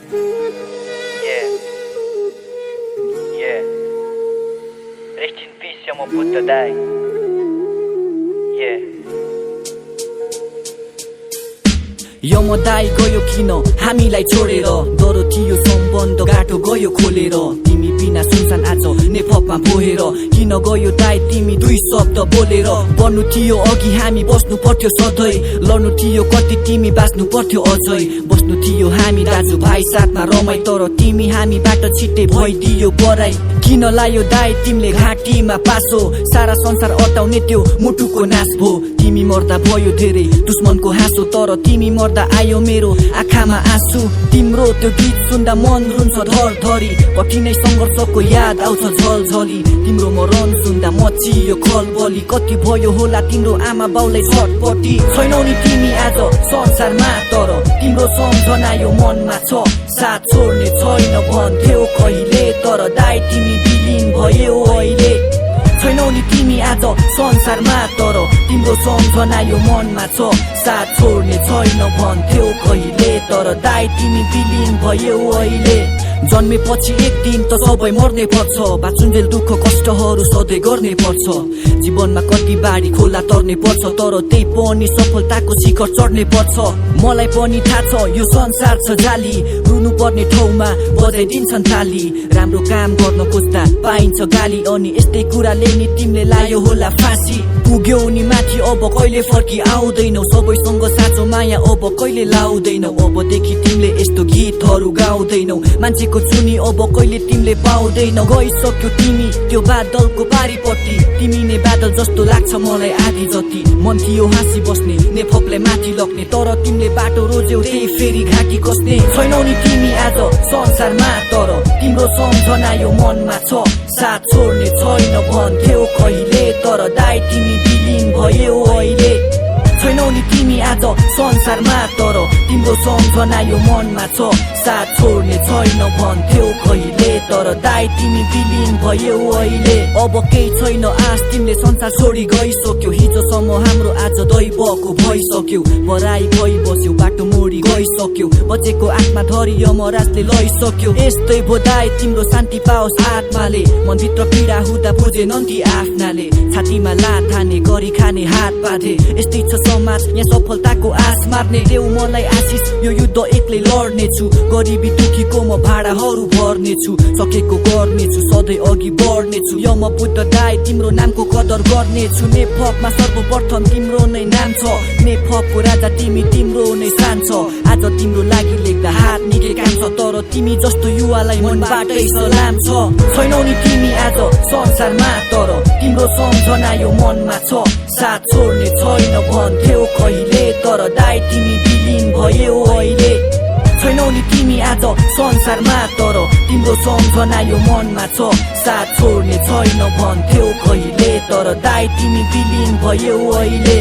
Yeah. Rest in peace, your Buddha die. Yeah. यमदाई गयो किन हामीलाई छोडेर डरो थियो सम्बन्ध गाटो गयो खोलेर तिमी बिना सुनसान आज नेपथ्यमा बोहेर किन गयो दाइ तिमी दुई शब्द बोलेर बन्नु थियो अघि हामी बस्नु पर्थ्यो सधैँ लड्नु थियो कति तिमी बाँच्नु पर्थ्यो अझै बस्नु थियो हामी दाजुभाइ साथमा रमाइ तर तिमी हामीबाट छिट्टै भइदियो बराई किन लायो दाइ तिमीले घाँटीमा पासो सारा संसार अटाउने त्यो मुटुको नाश भो तिमी मर्दा भयो धेरै दुश्मनको हाँसो तर तिमी मर्दा आयो मेरो आँखामा आँसु तिम्रो त्यो गीत सुन्दा मन रुन्छ धरधरी कठिनै संघर्षको याद आउँछ झलझली तिम्रो मरण सुन्दा मचियो खलबली कति भयो होला तिम्रो आमा बाउलाई छटपटी छैनौ नि तिमी आज संसारमा तर तिम्रो सम्झना यो मनमा छ साथ छोड्ने छैन भन्थ्यौ कहिले तर दाइ तिमी विलीन भयो अहिले छैनौ नि तिमी आज संसारमा तर तिम्रो सम्झना यो मनमा छ साथ छोड्ने छैन भन्थ्यौ कहिले तर दाइ तिमी विलीन भयो अहिले जन्मेपछि एक दिन त सबै मर्ने पर्छ बाँचुन्जेल दुःख कष्टहरू सधैँ गर्ने पर्छ जीवनमा कति बाढी खोला तर्ने पर्छ तर त्यही पनि सफलताको शिखर चढ्ने पर्छ मलाई पनि थाहा छ यो संसार छ जाली रुनु पर्ने ठाउँमा बजाइदिन्छन् ताली राम्रो काम गर्न खोज्दा पाइन्छ गाली अनि यस्तै कुराले नि तिमीले लायो होला फाँसी पुग्यौ नि माथि अब कहिले फर्की आउँदैनौ सबैसँग साँचो माया अब कहिले लाउँदैनौ अबदेखि तिमीले यस्तो गीतहरू गाउँदैनौ मान्छेको चुनी अब कहिले तिमीले पाउँदैनौ गइसक्यो तिमी त्यो बादलको पारिपट्टि तिमी नै बादल जस्तो लाग्छ मलाई आधी जति मन थियो हाँसी बस्ने नेपथ्यलाई माथि लग्ने तर तिमीले बाटो रोज्यौ त्यही फेरि घाँटी कस्ने छैनौ नि तिमी आज संसारमा तर तिम्रो सम्झना यो मनमा छ साथ छोड्ने छैन भन्थ्यौ कहिले तर दाइ तिमी विलीन भयो अहिले छैनौ नि तिमी आज संसारमा तर तिम्रो सम्झना यो मनमा छ साथ छोड्ने छैन भन्थ्यौ कहिले तर दाइ तिमी विलीन भयो अहिले अब केही छैन आश तिमीले संसार छोडी गइसक्यो हिजोसम्म हाम्रो आज दैवको भइसक्यो बराई भइ बस्यो बाटो मोडी गइसक्यो बचेको आत्मा धरी यमराजले लैसक्यो यस्तै भो दाइ तिम्रो शान्ति पाओस् आत्माले मनभित्र पीडा हुँदा बुझेनन् ती आफ्नाले छातीमा लात हाने गरी खाने हात बाँधे यस्तै छ समाज यहाँ सफलताको आश मार्ने देऊ मलाई आशिष यो युद्ध एक्लै लड्नेछु गरिबी दुखीको म भाडाहरू भर्नेछु सकेको गर्नेछु सधैँ अघि बढ्नेछु यम बुद्ध दाइ तिम्रो नामको कदर गर्नेछु नेपथ्यमा सर्वप्रथम तिम्रो नै नाम छ नेपथ्यको राजा तिमी तिम्रो नै शान छ आज तिम्रो लागि लेख्दा हात निकै काम छ तर तिमी जस्तो युवालाई मनबाटै सलाम छ छैनौ नि तिमी आज संसारमा तर तिम्रो सम्झना यो मनमा छ साथ छोड्ने छैन भन्थ्यौ कहिले तर दाइ तिमी विलीन भयो अहिले छैनौ नि तिमी आज संसारमा तर तिम्रो सम्झना यो मनमा छ साथ छोड्ने छैन भन्थ्यौ कहिले तर दाइ तिमी विलीन भयो अहिले